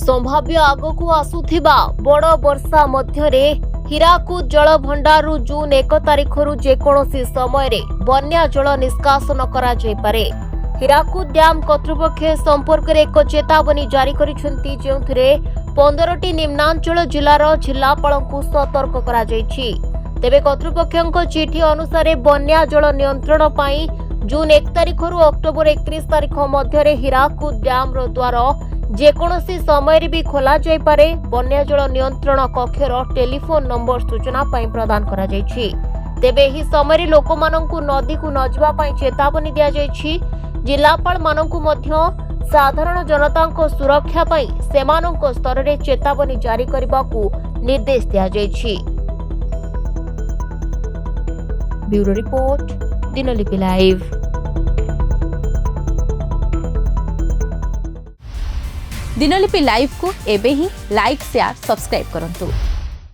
संभाव्य आगकू आसुथिबा बड़ वर्षा मध्यरे हीराकुद जल भंडारु जून 1 तारिखरु जेकोसी समय बन्या जल निष्कासन करा जायपारे। हीराकुद डैम कर्तृपक्ष संपर्क में एक चेतावनी जारी करिसेंती, जेउथिरे 15टी निम्नांचल जिलार जिलापालଙ୍କୁ सतर्क करा जायछि। तेबे कर्तृपक्षक चिठी अनुसार बन्या जल नियंत्रण पाई जून 1 तारिखरु अक्टोबर 31 तारिख मध्य हीराकुद डैम द्वार जेकोसी समय भी खोला जायपारे। बन्या जल नियंत्रण कक्षर टेलीफोन नंबर सूचना पाई प्रदान करा जायछि। तेबे एही समय लोकमानंकु नदी को न जिबा पाई चेतावनी दिया जायछि। जिलापाल मानंकु मध्य साधारण जनतांको सुरक्षा पाई सेमानंको स्तर रे चेतावनी जारी करबाकू निर्देश दिया जायछि। ब्यूरो रिपोर्ट, दिनलिपि लाइव। दिनलिपि लाइव को एबे ही लाइक शेयर सब्सक्राइब करंतु।